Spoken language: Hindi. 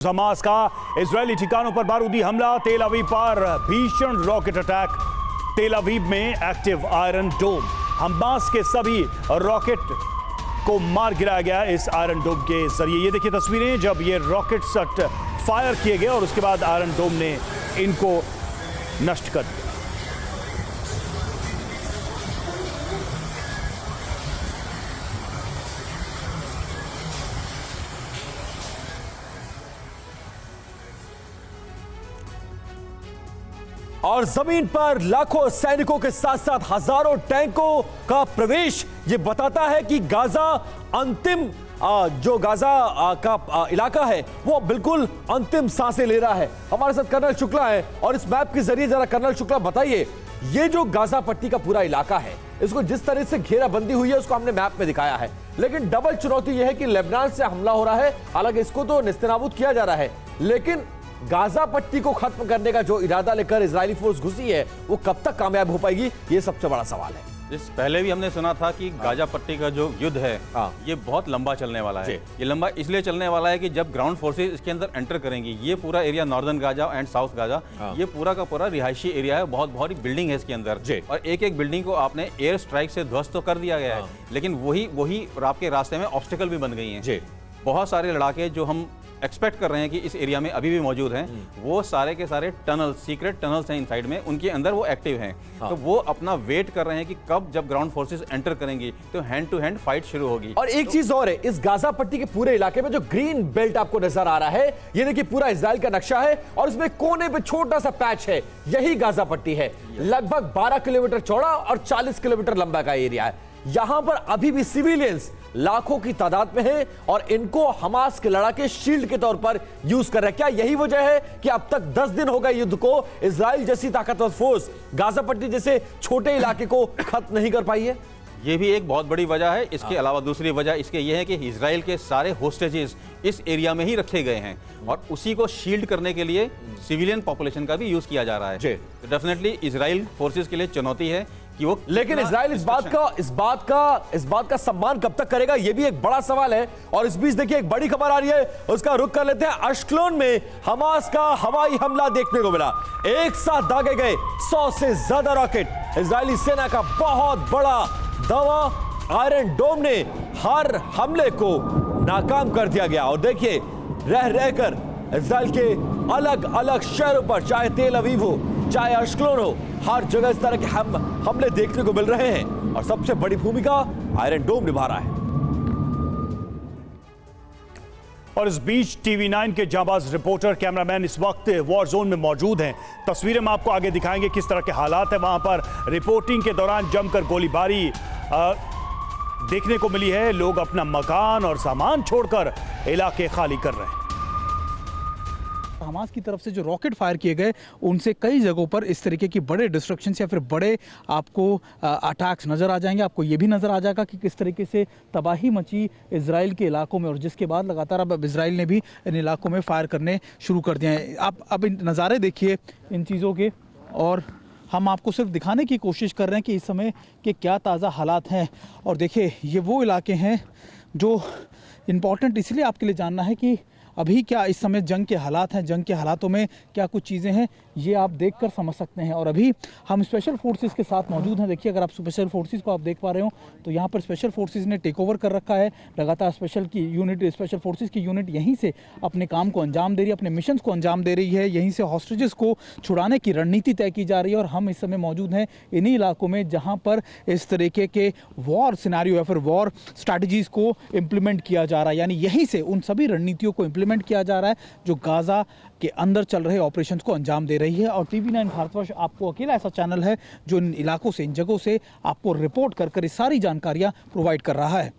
हमास का इजरायली ठिकानों पर बारूदी हमला, तेल अवीव पर भीषण रॉकेट अटैक, तेल अवीव में एक्टिव आयरन डोम, हमास के सभी रॉकेट को मार गिराया गया इस आयरन डोम के जरिए। ये देखिए तस्वीरें जब ये रॉकेट सट फायर किए गए और उसके बाद आयरन डोम ने इनको नष्ट कर दिया। और जमीन पर लाखों सैनिकों के साथ साथ हजारों टैंकों का प्रवेश ये बताता है कि गाजा अंतिम जो गाजा का इलाका है वो बिल्कुल अंतिम सांसें ले रहा है। हमारे साथ कर्नल शुक्ला है और इस मैप के जरिए जरा कर्नल शुक्ला बताइए, ये जो गाजा पट्टी का पूरा इलाका है इसको जिस तरह से घेराबंदी हुई है उसको हमने मैप में दिखाया है, लेकिन डबल चुनौती यह है कि लेबनान से हमला हो रहा है। हालांकि इसको तो निस्तेनाबूद किया जा रहा है, लेकिन गाजा पट्टी को खत्म करने का जो इरादा लेकर इजरायली फोर्स घुसी है वो कब तक कामयाब हो पाएगी, ये सबसे बड़ा सवाल है। इस पहले भी हमने सुना था कि गाजा पट्टी का जो युद्ध है ये बहुत लंबा चलने वाला है। ये लंबा इसलिए चलने वाला है कि जब ग्राउंड फोर्सेस इसके अंदर एंटर करेंगी, ये पूरा area northern Gaza and south Gaza ये पूरा का पूरा रिहायशी एरिया है, बहुत बहुत बिल्डिंग है इसके अंदर और एक एक बिल्डिंग को आपने एयर स्ट्राइक से ध्वस्त तो कर दिया गया है, लेकिन वही आपके रास्ते में ऑब्स्टिकल भी बन गई हैं। बहुत सारे लड़ाके जो हम एक्सपेक्ट कर रहे हैं कि इस एरिया में अभी भी मौजूद हैं, वो सारे के सारे टनल, सीक्रेट टनल्स हैं इनसाइड में, उनके अंदर वो एक्टिव हैं। तो वो अपना वेट कर रहे हैं कि कब जब ग्राउंड फोर्सेस एंटर करेंगी तो हैंड टू हैंड फाइट शुरू होगी। और एक चीज और है, इस गाजा पट्टी के पूरे इलाके में जो ग्रीन बेल्ट आपको नजर आ रहा है, ये देखिए पूरा इजराइल का नक्शा है और इसमें कोने पे छोटा सा पैच है, यही गाजा पट्टी है। लगभग 12 किलोमीटर चौड़ा और 40 किलोमीटर लंबा का एरिया है। यहां पर अभी भी सिविलियंस लाखों की तादाद में है और इनको हमास के लड़ाके शील्ड के तौर पर यूज कर रहे हैं। क्या यही वजह है कि अब तक 10 दिन हो गए युद्ध को, इजराइल जैसी ताकतवर फोर्स गाजा पट्टी जैसे छोटे इलाके को खत्म नहीं कर पाई है? ये भी एक बहुत बड़ी वजह है। इसके अलावा दूसरी वजह इसके ये है कि इजराइल के सारे होस्टेजेस इस एरिया में ही रखे गए हैं और उसी को शील्ड करने के लिए सिविलियन पॉपुलेशन का भी यूज किया जा रहा है। तो डेफिनेटली इजराइल फोर्सेस के लिए चुनौती है कि वो, लेकिन इजराइल इस बात का सम्मान कब तक करेगा, यह भी एक बड़ा सवाल है। और इस बीच देखिए एक बड़ी खबर आ रही है, उसका रुख कर लेते हैं। अश्कलोन में हमास का हवाई हमला देखने को मिला, एक साथ दागे गए 100 से ज्यादा रॉकेट। इजरायली सेना का बहुत बड़ा दावा, आयरन डोम ने हर हमले को नाकाम कर दिया गया। और देखिए रह रहकर इजराइल के अलग अलग शहरों पर, चाहे तेल अवीव हो चाहे अश्कलोन हो, हर जगह इस तरह के हमले देखने को मिल रहे हैं और सबसे बड़ी भूमिका आयरन डोम निभा रहा है। और इस बीच TV9 के जाबाज रिपोर्टर कैमरामैन इस वक्त वॉर जोन में मौजूद हैं। तस्वीरें हम आपको आगे दिखाएंगे किस तरह के हालात है वहां पर। रिपोर्टिंग के दौरान जमकर गोलीबारी देखने को मिली है, लोग अपना मकान और सामान छोड़कर इलाके खाली कर रहे हैं। हमास की तरफ से जो रॉकेट फायर किए गए उनसे कई जगहों पर इस तरीके की बड़े डिस्ट्रक्शंस या फिर बड़े आपको अटैक्स नज़र आ जाएंगे। आपको ये भी नज़र आ जाएगा कि किस तरीके से तबाही मची इजराइल के इलाकों में, और जिसके बाद लगातार अब इजराइल ने भी इन इलाकों में फायर करने शुरू कर दिए हैं। आप अब इन नज़ारे देखिए इन चीज़ों के, और हम आपको सिर्फ दिखाने की कोशिश कर रहे हैं कि इस समय के क्या ताज़ा हालात हैं। और देखिए ये वो इलाके हैं जो इम्पॉर्टेंट इसलिए आपके लिए जानना है कि अभी क्या इस समय जंग के हालात हैं, जंग के हालातों में क्या कुछ चीज़ें हैं, ये आप देखकर समझ सकते हैं। और अभी हम स्पेशल फोर्सेस के साथ मौजूद हैं। देखिए अगर आप स्पेशल फोर्सेस को आप देख पा रहे हो तो यहाँ पर स्पेशल फोर्सेस ने टेक ओवर कर रखा है। लगातार स्पेशल फोर्सेस की यूनिट यहीं से अपने काम को अंजाम दे रही है, अपने मिशन को अंजाम दे रही है। यहीं से हॉस्टेजेस को छुड़ाने की रणनीति तय की जा रही है। और हम इस समय मौजूद हैं इन्हीं इलाकों में जहाँ पर इस तरीके के वॉर सिनेरियो या फिर वॉर स्ट्रैटेजीज को इम्प्लीमेंट किया जा रहा है। यानी यहीं से उन सभी रणनीतियों को इम्प्लीमेंट किया जा रहा है जो गाजा के अंदर चल रहे ऑपरेशंस को अंजाम दे रही है। और TV9 भारतवर्ष आपको अकेला ऐसा चैनल है जो इन इलाकों से, इन जगहों से आपको रिपोर्ट कर इस सारी जानकारियां प्रोवाइड कर रहा है।